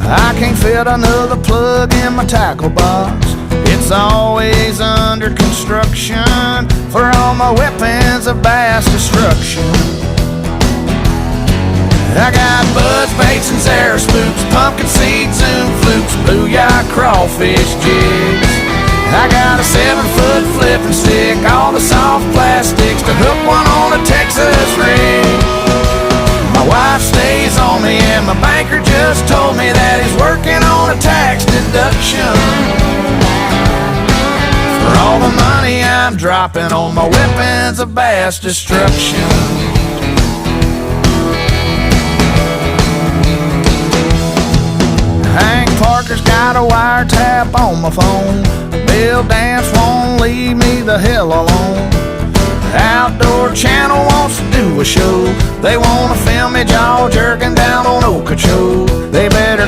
I can't fit another plug in my tackle box. It's always under construction for all my weapons of mass destruction. I got buzz baits and Zara spooks, pumpkin seed zoom flukes, booyah crawfish jigs. I got a 7-foot flipping stick, all the soft plastics to hook one on a Texas rig. My wife stays on me and my banker just told me that he's working on a tax deduction for all the money I'm dropping on my weapons of mass destruction. Hank Parker's got a wiretap on my phone. Bill Dance won't leave me the hell alone. Outdoor Channel wants to do a show. They want to film me jaw jerking down on Okeechobee. They better